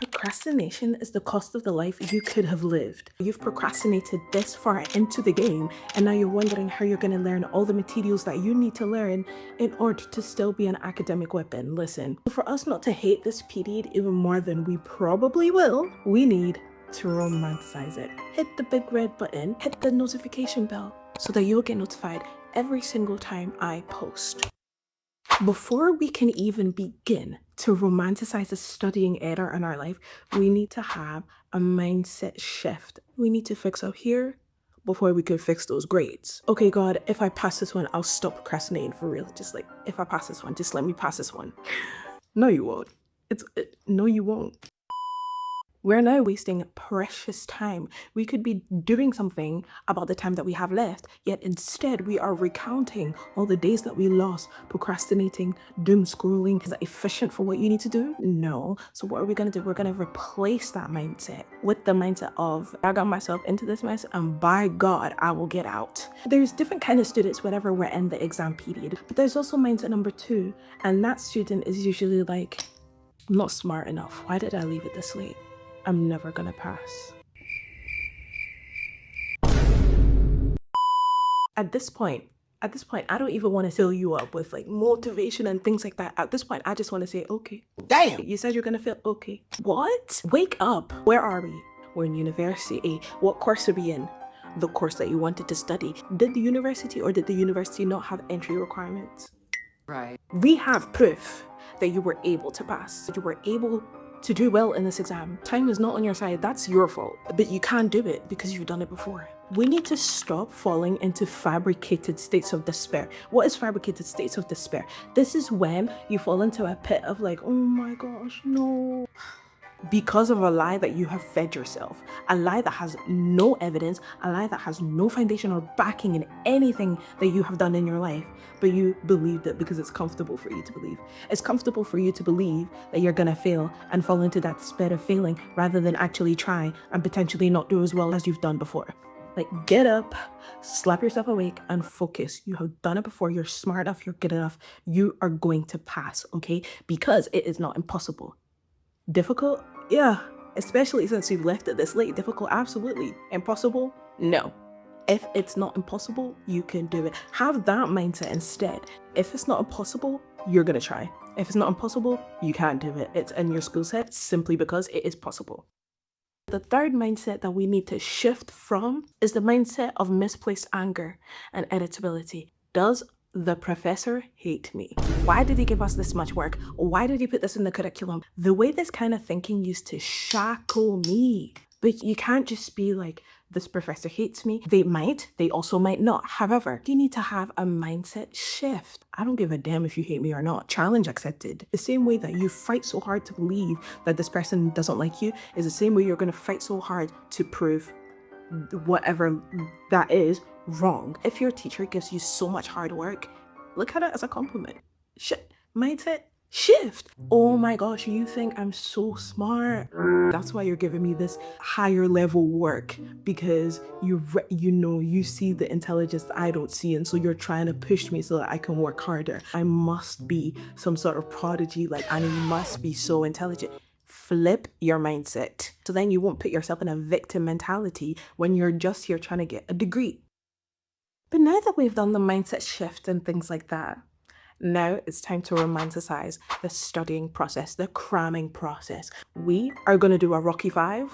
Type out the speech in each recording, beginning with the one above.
Procrastination is the cost of the life you could have lived. You've procrastinated this far into the game, and now you're wondering how you're going to learn all the materials that you need to learn in order to still be an academic weapon. Listen, for us not to hate this period even more than we probably will, we need to romanticize it. Hit the big red button, hit the notification bell so that you'll get notified every single time I post. Before we can even begin to romanticize the studying era in our life, we need to have a mindset shift. We need to fix up here before we can fix those grades. Okay, God, if I pass this one, I'll stop procrastinating for real. Just like, if I pass this one, just let me pass this one. No, you won't. No, you won't. We're now wasting precious time. We could be doing something about the time that we have left, yet instead we are recounting all the days that we lost, procrastinating, doom scrolling. Is that efficient for what you need to do? No. So what are we going to do? We're going to replace that mindset with the mindset of, I got myself into this mess and by God, I will get out. There's different kind of students whenever we're in the exam period, but there's also mindset number 2, and that student is usually like, I'm not smart enough. Why did I leave it this late? I'm never gonna pass. At this point, I don't even want to fill you up with like motivation and things like that. At this point, I just want to say, okay. Damn! You said you're gonna fail? Okay. What? Wake up. Where are we? We're in university. What course are we in? The course that you wanted to study. Did the university not have entry requirements? Right. We have proof that you were able to pass. That you were able to do well in this exam. Time is not on your side. That's your fault. But you can't do it because you've done it before. We need to stop falling into fabricated states of despair. What is fabricated states of despair? This is when you fall into a pit of like, oh my gosh, no. Because of a lie that you have fed yourself, a lie that has no evidence, a lie that has no foundation or backing in anything that you have done in your life, but you believed it because it's comfortable for you to believe. It's comfortable for you to believe that you're gonna fail and fall into that despair of failing rather than actually try and potentially not do as well as you've done before. Like, get up, slap yourself awake and focus. You have done it before. You're smart enough, you're good enough. You are going to pass, okay? Because it is not impossible. Difficult? Yeah, especially since you've left it this late. Difficult? Absolutely. Impossible? No. If it's not impossible, you can do it. Have that mindset instead. If it's not impossible, you're gonna try. If it's not impossible, you can't do it. It's in your skill set simply because it is possible. The third mindset that we need to shift from is the mindset of misplaced anger and irritability. Does the professor hate me? Why did he give us this much work? Why did he put this in the curriculum? The way this kind of thinking used to shackle me. But you can't just be like, this professor hates me. They also might not. However, you need to have a mindset shift. I don't give a damn if you hate me or not. Challenge accepted. The same way that you fight so hard to believe that this person doesn't like you is the same way you're going to fight so hard to prove whatever that is wrong. If your teacher gives you so much hard work, look at it as a compliment. Mindset shift. Oh my gosh, you think I'm so smart. That's why you're giving me this higher level work, because you see the intelligence that I don't see, and so you're trying to push me so that I can work harder. I must be some sort of prodigy, like, and you must be so intelligent. Flip your mindset. So then you won't put yourself in a victim mentality when you're just here trying to get a degree. But now that we've done the mindset shift and things like that, now it's time to romanticize the studying process, the cramming process. We are going to do a Rocky 5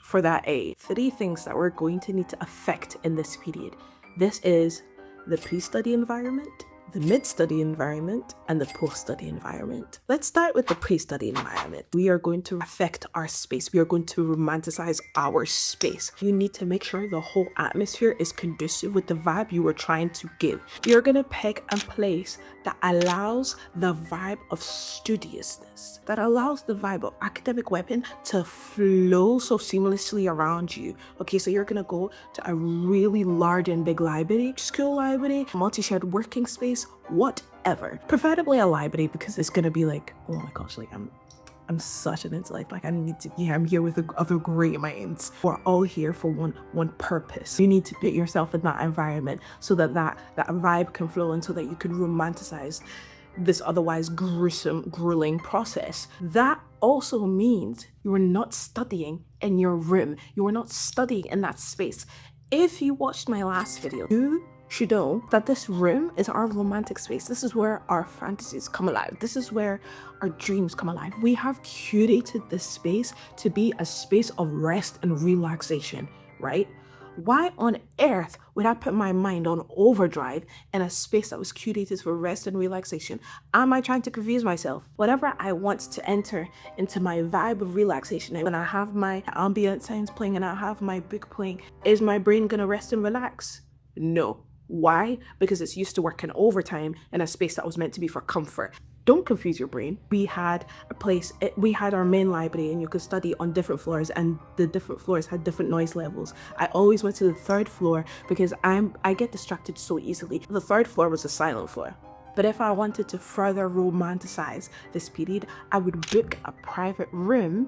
for that A. 3 things that we're going to need to affect in this period. This is the pre-study environment, the mid-study environment, and the post-study environment. Let's start with the pre-study environment. We are going to affect our space. We are going to romanticize our space. You need to make sure the whole atmosphere is conducive with the vibe you were trying to give. You're going to pick a place that allows the vibe of studiousness, that allows the vibe of academic weapon to flow so seamlessly around you. Okay, so you're going to go to a really large and big library, school library, multi-shared working space, whatever. Preferably a library, because it's gonna be like, oh my gosh, like I'm such an intellect. Like, I need to be here. I'm here with other great minds. We're all here for one purpose. You need to put yourself in that environment so that vibe can flow, and so that you can romanticize this otherwise gruesome, grueling process. That also means you are not studying in your room. You are not studying in that space. If you watched my last video, you should know that this room is our romantic space. This is where our fantasies come alive. This is where our dreams come alive. We have curated this space to be a space of rest and relaxation, right? Why on earth would I put my mind on overdrive in a space that was curated for rest and relaxation? Am I trying to confuse myself? Whenever I want to enter into my vibe of relaxation, when I have my ambient sounds playing and I have my book playing, is my brain gonna rest and relax? No. Why? Because it's used to working overtime in a space that was meant to be for comfort. Don't confuse your brain. We had a place, we had our main library and you could study on different floors, and the different floors had different noise levels. I always went to the third floor because I get distracted so easily. The third floor was a silent floor. But if I wanted to further romanticize this period, I would book a private room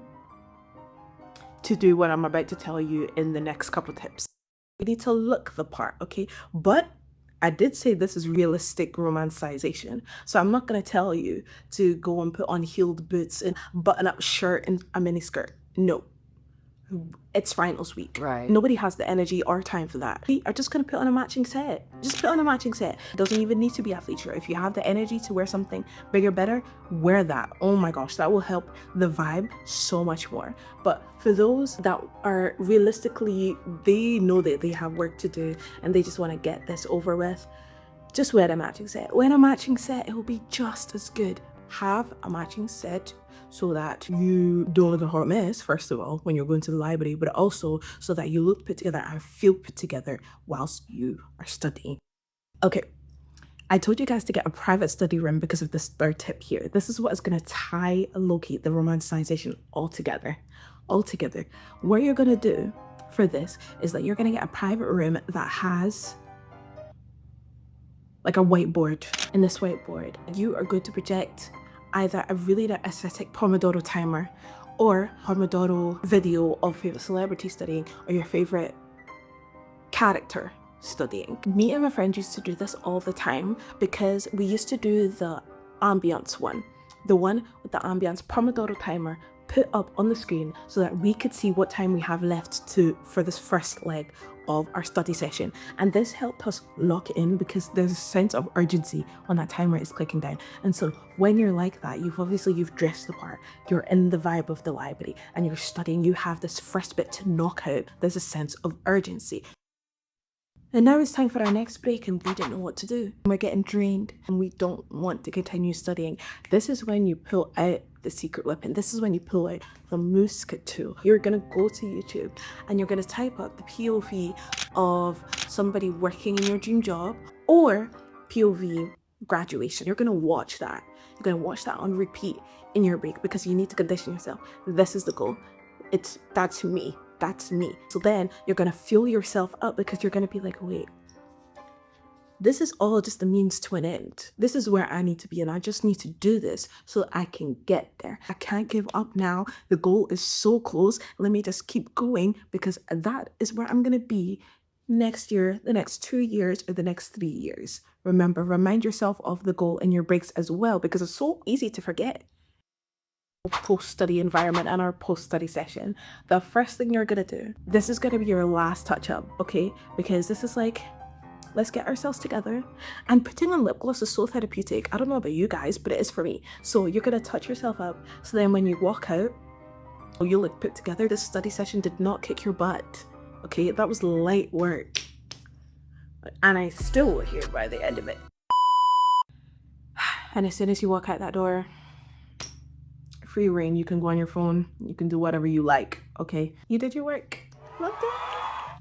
to do what I'm about to tell you in the next couple tips. You need to look the part, okay? But I did say this is realistic romanticization. So I'm not going to tell you to go and put on heeled boots and button-up shirt and a miniskirt. No. It's finals week. Right. Nobody has the energy or time for that. We are just going to put on a matching set. Just put on a matching set. It doesn't even need to be athleisure. If you have the energy to wear something bigger, better, wear that. Oh my gosh, that will help the vibe so much more. But for those that are realistically, they know that they have work to do and they just want to get this over with, just wear a matching set. Wear a matching set, it will be just as good. Have a matching set so that you don't look a hot mess, first of all, when you're going to the library, but also so that you look put together and feel put together whilst you are studying. Okay, I told you guys to get a private study room because of this third tip here. This is what is going to locate the romanticization all together. What you're going to do for this is that you're going to get a private room that has like a whiteboard. In this whiteboard, you are going to project either a really aesthetic Pomodoro timer or Pomodoro video of favorite celebrity studying or your favorite character studying. Me and my friend used to do this all the time because we used to do the ambience one. The one with the ambience Pomodoro timer put up on the screen so that we could see what time we have left for this first leg of our study session. And this helped us lock in because there's a sense of urgency when that timer is clicking down. And so when you're like that, you've dressed the part, you're in the vibe of the library and you're studying, you have this first bit to knock out. There's a sense of urgency. And now it's time for our next break and we don't know what to do. We're getting drained and we don't want to continue studying. This is when you pull out the secret weapon. This is when you pull out the musket tool. You're gonna go to YouTube and you're gonna type up the POV of somebody working in your dream job or POV graduation. You're gonna watch that. You're gonna watch that on repeat in your break because you need to condition yourself. This is the goal. That's me. That's me. So then you're going to fuel yourself up because you're going to be like, wait, this is all just the means to an end. This is where I need to be and I just need to do this so that I can get there. I can't give up now. The goal is so close. Let me just keep going because that is where I'm going to be next year, the next 2 years, or the next 3 years. Remember, remind yourself of the goal in your breaks as well because it's so easy to forget. Post-study environment and our post-study session, the first thing you're gonna do, this is gonna be your last touch-up, okay? Because this is like, let's get ourselves together. And putting on lip gloss is so therapeutic. I don't know about you guys, but it is for me. So you're gonna touch yourself up so then when you walk out, you look put together. This study session did not kick your butt, okay? That was light work and I still will hear by the end of it. And as soon as you walk out that door, free reign, you can go on your phone, you can do whatever you like, okay? You did your work. Loved it.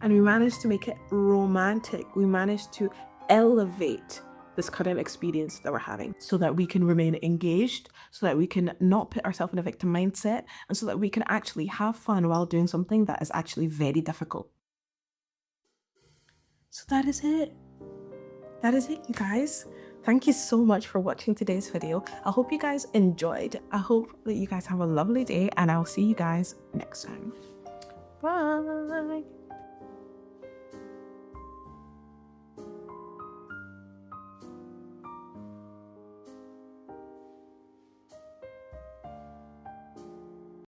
And we managed to make it romantic. We managed to elevate this current experience that we're having so that we can remain engaged, so that we can not put ourselves in a victim mindset, and so that we can actually have fun while doing something that is actually very difficult. So that is it. That is it, you guys. Thank you so much for watching today's video. I hope you guys enjoyed. I hope that you guys have a lovely day and I'll see you guys next time. Bye.